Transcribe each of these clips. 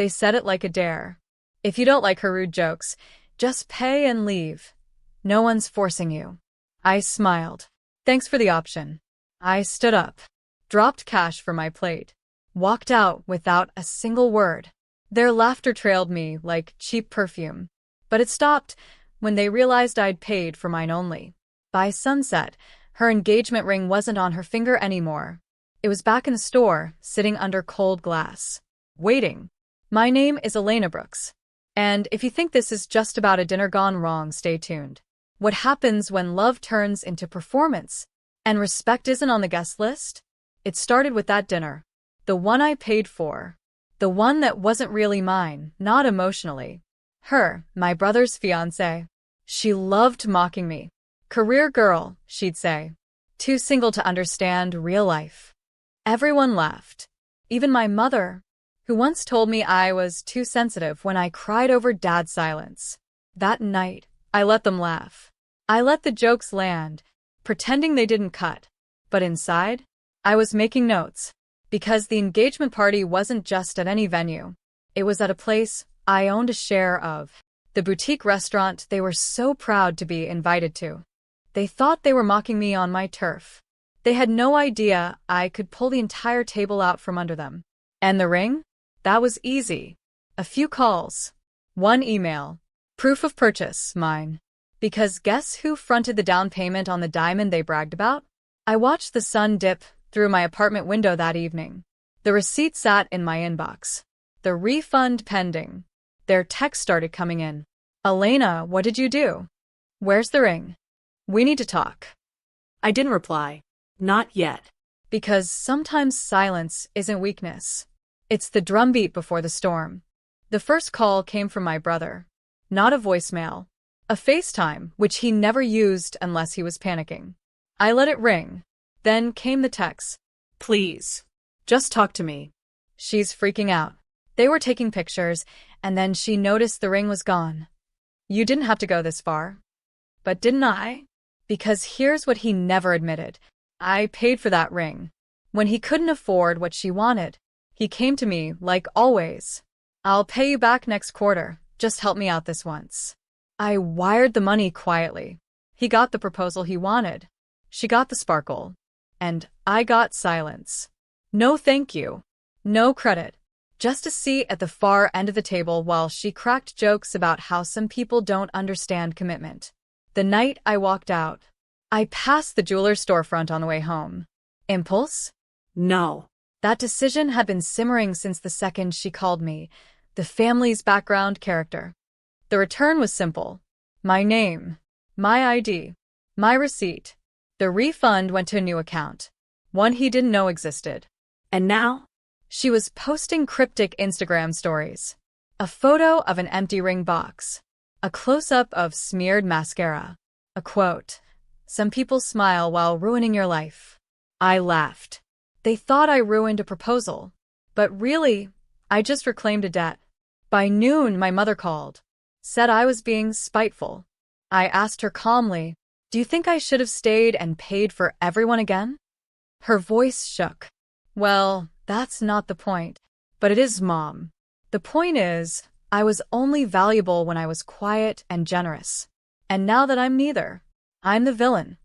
They said it like a dare. If you don't like her rude jokes, just pay and leave. No one's forcing you. I smiled. Thanks for the option. I stood up, dropped cash for my plate, walked out without a single word. Their laughter trailed me like cheap perfume. But it stopped when they realized I'd paid for mine only. By sunset, her engagement ring wasn't on her finger anymore. It was back in the store, sitting under cold glass. Waiting. My name is Elena Brooks. And if you think this is just about a dinner gone wrong, stay tuned. What happens when love turns into performance and respect isn't on the guest list? It started with that dinner. The one I paid for. The one that wasn't really mine, not emotionally. Her, my brother's fiancée. She loved mocking me. Career girl, she'd say. Too single to understand real life. Everyone laughed. Even my mother, who once told me I was too sensitive when I cried over Dad's silence. That night, I let them laugh. I let the jokes land, pretending they didn't cut. But inside, I was making notes. Because the engagement party wasn't just at any venue. It was at a place I owned a share of. The boutique restaurant they were so proud to be invited to. They thought they were mocking me on my turf. They had no idea I could pull the entire table out from under them. And the ring? That was easy. A few calls. One email. Proof of purchase, mine. Because guess who fronted the down payment on the diamond they bragged about? I watched the sun dip through my apartment window that evening. The receipt sat in my inbox. The refund pending. Their text started coming in. Elena, what did you do? Where's the ring? We need to talk. I didn't reply. Not yet. Because sometimes silence isn't weakness. It's the drumbeat before the storm. The first call came from my brother. Not a voicemail. A FaceTime, which he never used unless he was panicking. I let it ring. Then came the text. Please, just talk to me. She's freaking out. They were taking pictures, and then she noticed the ring was gone. You didn't have to go this far. But didn't I? Because here's what he never admitted. I paid for that ring. When he couldn't afford what she wanted, he came to me like always. I'll pay you back next quarter. Just help me out this once. I wired the money quietly. He got the proposal he wanted. She got the sparkle. And I got silence. No thank you. No credit. Just a seat at the far end of the table while she cracked jokes about how some people don't understand commitment. The night I walked out, I passed the jeweler's storefront on the way home. Impulse? No. That decision had been simmering since the second she called me, the family's background character. The return was simple. My name, my ID, my receipt. The refund went to a new account, one he didn't know existed. And now? She was posting cryptic Instagram stories. A photo of an empty ring box. A close-up of smeared mascara. A quote. Some people smile while ruining your life. I laughed. They thought I ruined a proposal. But really, I just reclaimed a debt. By noon, my mother called. Said I was being spiteful. I asked her calmly, do you think I should have stayed and paid for everyone again? Her voice shook. Well, that's not the point. But it is, Mom. The point is, I was only valuable when I was quiet and generous. And now that I'm neither, I'm the villain.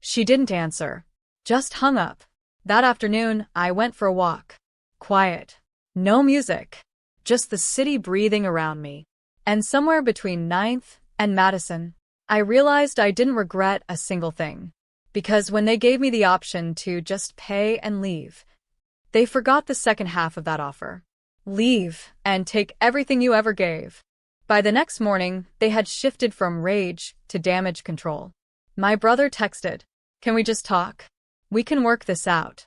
She didn't answer. Just hung up. That afternoon, I went for a walk. Quiet. No music. Just the city breathing around me. And somewhere between 9th and Madison, I realized I didn't regret a single thing. Because when they gave me the option to just pay and leave, they forgot the second half of that offer. Leave and take everything you ever gave. By the next morning, they had shifted from rage to damage control. My brother texted, can we just talk? We can work this out.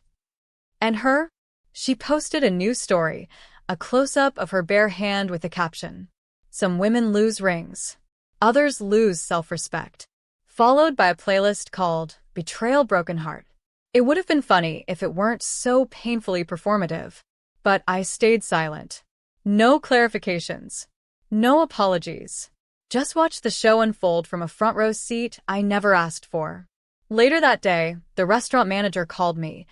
And her? She posted a new story, a close-up of her bare hand with a caption. Some women lose rings. Others lose self-respect. Followed by a playlist called Betrayal Broken Heart. It would have been funny if it weren't so painfully performative. But I stayed silent. No clarifications. No apologies. Just watched the show unfold from a front row seat I never asked for. Later that day, the restaurant manager called me,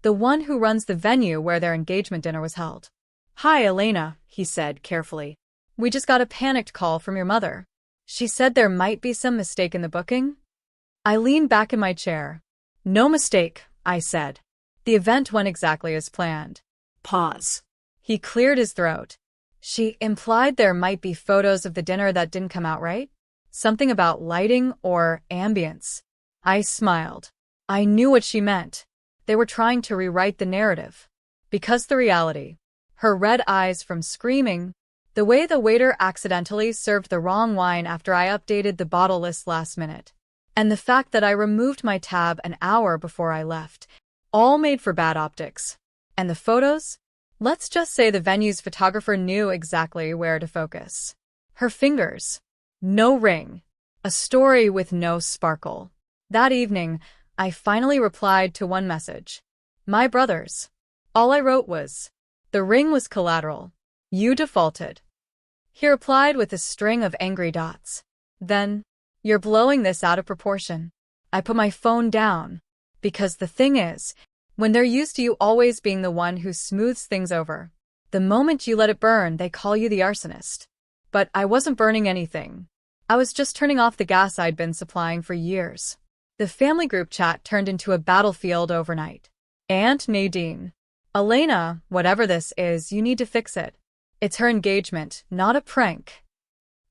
the one who runs the venue where their engagement dinner was held. Hi, Elena, he said carefully. We just got a panicked call from your mother. She said there might be some mistake in the booking. I leaned back in my chair. No mistake, I said. The event went exactly as planned. Pause. He cleared his throat. She implied there might be photos of the dinner that didn't come out right? Something about lighting or ambience. I smiled. I knew what she meant. They were trying to rewrite the narrative. Because the reality. Her red eyes from screaming. The way the waiter accidentally served the wrong wine after I updated the bottle list last minute. And the fact that I removed my tab an hour before I left. All made for bad optics. And the photos? Let's just say the venue's photographer knew exactly where to focus. Her fingers. No ring. A story with no sparkle. That evening, I finally replied to one message. My brothers. All I wrote was, the ring was collateral. You defaulted. He replied with a string of angry dots. Then, you're blowing this out of proportion. I put my phone down. Because the thing is, when they're used to you always being the one who smooths things over, the moment you let it burn, they call you the arsonist. But I wasn't burning anything. I was just turning off the gas I'd been supplying for years. The family group chat turned into a battlefield overnight. Aunt Nadine. Elena, whatever this is, you need to fix it. It's her engagement, not a prank.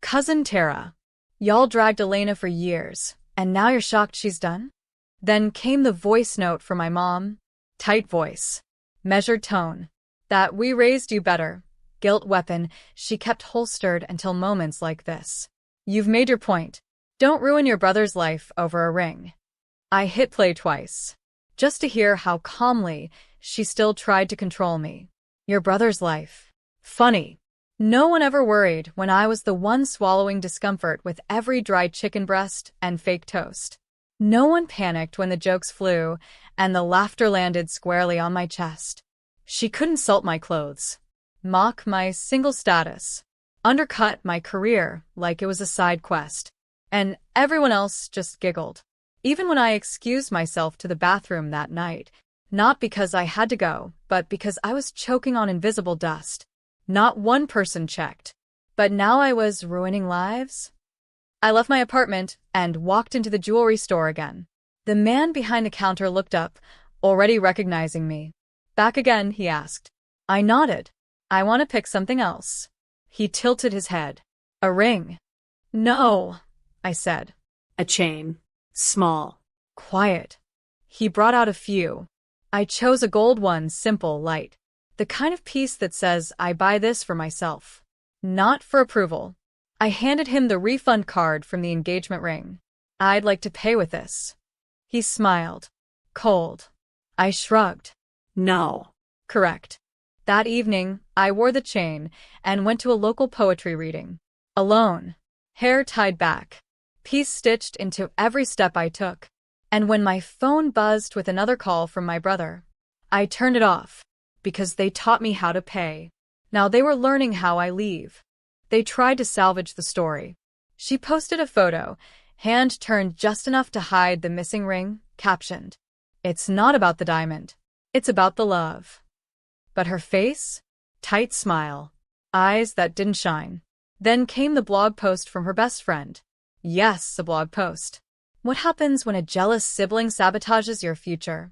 Cousin Tara. Y'all dragged Elena for years, and now you're shocked she's done? Then came the voice note from my mom. Tight voice. Measured tone. That we raised you better. Guilt weapon she kept holstered until moments like this. You've made your point. Don't ruin your brother's life over a ring. I hit play twice. Just to hear how calmly she still tried to control me. Your brother's life. Funny. No one ever worried when I was the one swallowing discomfort with every dry chicken breast and fake toast. No one panicked when the jokes flew and the laughter landed squarely on my chest. She could insult my clothes, mock my single status, undercut my career like it was a side quest, and everyone else just giggled. Even when I excused myself to the bathroom that night, not because I had to go, but because I was choking on invisible dust. Not one person checked. But now I was ruining lives? I left my apartment and walked into the jewelry store again. The man behind the counter looked up, already recognizing me. Back again, he asked. I nodded. I want to pick something else. He tilted his head. A ring. No, I said. A chain. Small. Quiet. He brought out a few. I chose a gold one, simple, light. The kind of piece that says, I buy this for myself. Not for approval. I handed him the refund card from the engagement ring. I'd like to pay with this. He smiled. Cold. I shrugged. No. Correct. That evening, I wore the chain and went to a local poetry reading. Alone. Hair tied back. Piece stitched into every step I took. And when my phone buzzed with another call from my brother, I turned it off. Because they taught me how to pay. Now they were learning how I leave. They tried to salvage the story. She posted a photo, hand turned just enough to hide the missing ring, captioned, It's not about the diamond. It's about the love. But her face? Tight smile. Eyes that didn't shine. Then came the blog post from her best friend. Yes, a blog post. What happens when a jealous sibling sabotages your future?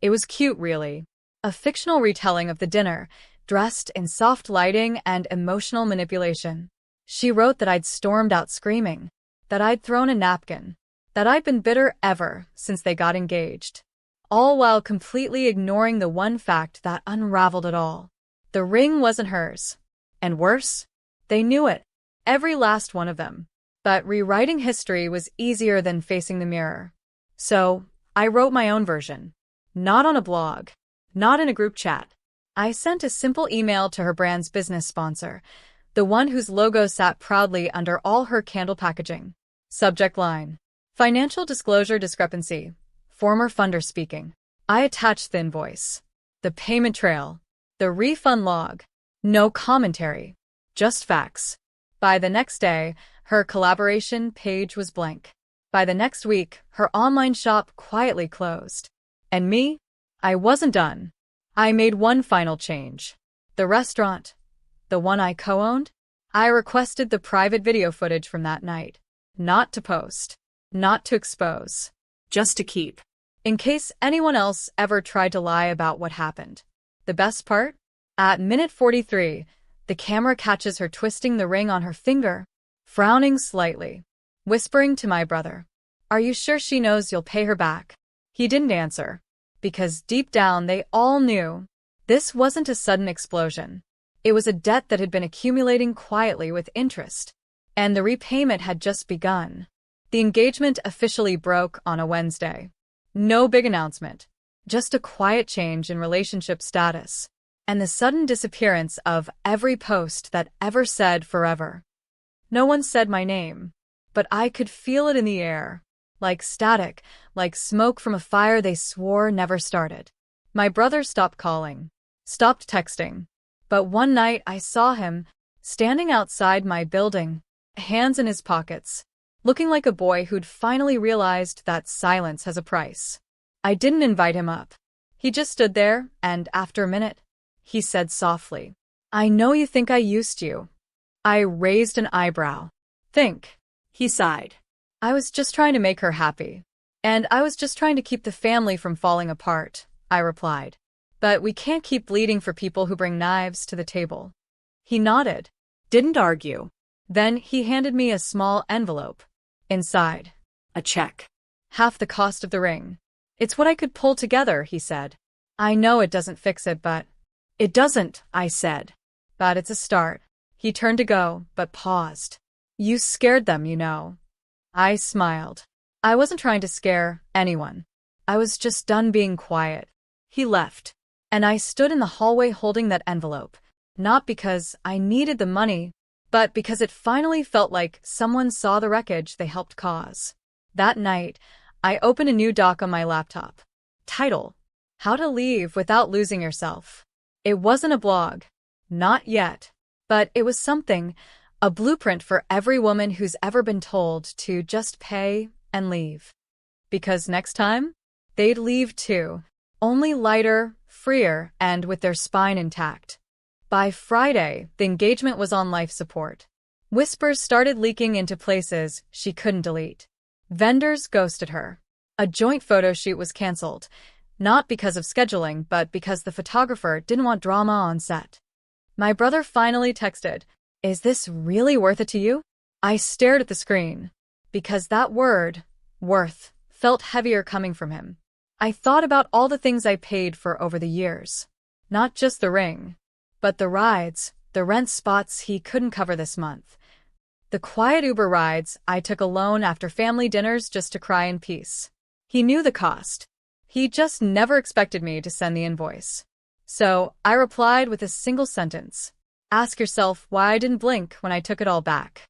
It was cute, really. A fictional retelling of the dinner, dressed in soft lighting and emotional manipulation. She wrote that I'd stormed out screaming, that I'd thrown a napkin, that I'd been bitter ever since they got engaged. All while completely ignoring the one fact that unraveled it all. The ring wasn't hers. And worse, they knew it. Every last one of them. But rewriting history was easier than facing the mirror. So, I wrote my own version. Not on a blog. Not in a group chat. I sent a simple email to her brand's business sponsor, the one whose logo sat proudly under all her candle packaging. Subject line. Financial disclosure discrepancy. Former funder speaking. I attached the invoice. The payment trail. The refund log. No commentary. Just facts. By the next day, her collaboration page was blank. By the next week, her online shop quietly closed. And me? I wasn't done. I made one final change. The restaurant, the one I co-owned? I requested the private video footage from that night. Not to post. Not to expose. Just to keep. In case anyone else ever tried to lie about what happened. The best part? At minute 43, the camera catches her twisting the ring on her finger, frowning slightly, whispering to my brother, "Are you sure she knows you'll pay her back?" He didn't answer, because deep down they all knew this wasn't a sudden explosion. It was a debt that had been accumulating quietly with interest, and the repayment had just begun. The engagement officially broke on a Wednesday. No big announcement, just a quiet change in relationship status, and the sudden disappearance of every post that ever said forever. No one said my name, but I could feel it in the air, like static, like smoke from a fire they swore never started. My brother stopped calling, stopped texting, but one night I saw him, standing outside my building, hands in his pockets, looking like a boy who'd finally realized that silence has a price. I didn't invite him up. He just stood there, and after a minute, he said softly, "I know you think I used you." I raised an eyebrow. "Think?" He sighed. "I was just trying to make her happy. And I was just trying to keep the family from falling apart," I replied. "But we can't keep bleeding for people who bring knives to the table." He nodded. Didn't argue. Then he handed me a small envelope. Inside, A check. half the cost of the ring. "It's what I could pull together," he said. "I know it doesn't fix it, but—" It doesn't, I said. "But it's a start." He turned to go, but paused. "You scared them, you know." I smiled. I wasn't trying to scare anyone. I was just done being quiet. He left, and I stood in the hallway holding that envelope, not because I needed the money, but because it finally felt like someone saw the wreckage they helped cause. That night, I opened a new doc on my laptop. Title: How to Leave Without Losing Yourself. It wasn't a blog. Not yet. But it was something, a blueprint for every woman who's ever been told to just pay and leave. Because next time, they'd leave too, only lighter, freer, and with their spine intact. By Friday, the engagement was on life support. Whispers started leaking into places she couldn't delete. Vendors ghosted her. A joint photo shoot was canceled, not because of scheduling, but because the photographer didn't want drama on set. My brother finally texted, "Is this really worth it to you?" I stared at the screen, because that word, worth, felt heavier coming from him. I thought about all the things I paid for over the years. Not just the ring, but the rides, the rent spots he couldn't cover this month. The quiet Uber rides I took alone after family dinners just to cry in peace. He knew the cost. He just never expected me to send the invoice. So I replied with a single sentence. "Ask yourself why I didn't blink when I took it all back."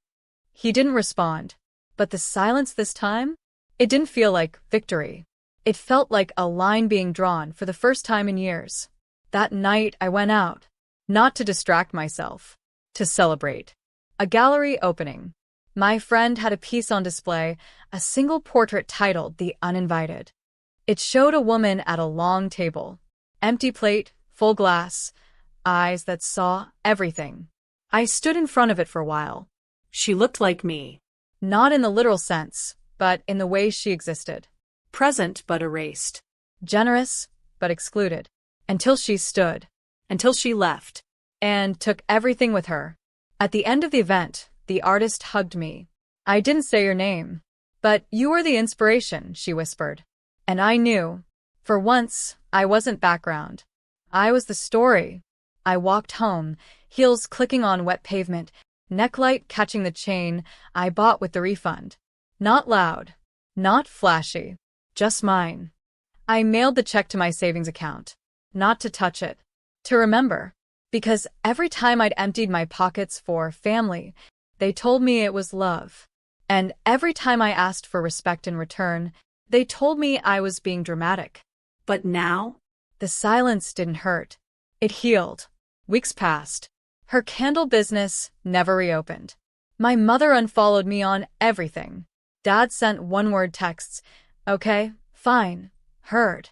He didn't respond. But the silence this time? It didn't feel like victory. It felt like a line being drawn for the first time in years. That night I went out. Not to distract myself. To celebrate. A gallery opening. My friend had a piece on display, a single portrait titled The Uninvited. It showed a woman at a long table. Empty plate, full glass, eyes that saw everything. I stood in front of it for a while. She looked like me. Not in the literal sense, but in the way she existed. Present but erased. Generous, but excluded. Until she stood. Until she left. And took everything with her. At the end of the event, the artist hugged me. "I didn't say your name. But you were the inspiration," she whispered. And I knew. For once, I wasn't background. I was the story. I walked home, heels clicking on wet pavement, necklight catching the chain I bought with the refund. Not loud. Not flashy. Just mine. I mailed the check to my savings account. Not to touch it. To remember. Because every time I'd emptied my pockets for family, they told me it was love. And every time I asked for respect in return, they told me I was being dramatic. But now? The silence didn't hurt. It healed. Weeks passed. Her candle business never reopened. My mother unfollowed me on everything. Dad sent one-word texts. "Okay, fine, heard."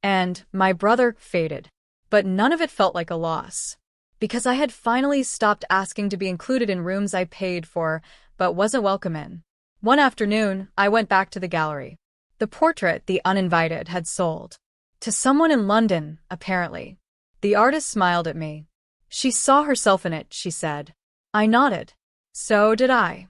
And my brother faded. But none of it felt like a loss. Because I had finally stopped asking to be included in rooms I paid for but wasn't welcome in. One afternoon, I went back to the gallery. The portrait the uninvited had sold. To someone in London, apparently. The artist smiled at me. She saw herself in it, she said. I nodded. So did I.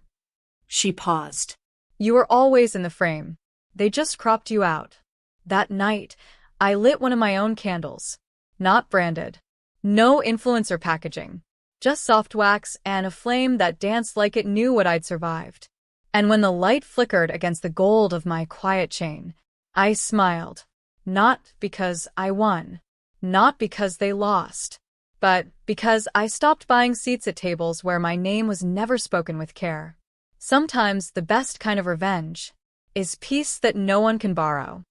She paused. You were always in the frame. They just cropped you out. That night, I lit one of my own candles. Not branded. No influencer packaging. Just soft wax and a flame that danced like it knew what I'd survived. And when the light flickered against the gold of my quiet chain, I smiled. Not because I won. Not because they lost. But because I stopped buying seats at tables where my name was never spoken with care. Sometimes the best kind of revenge is peace that no one can borrow.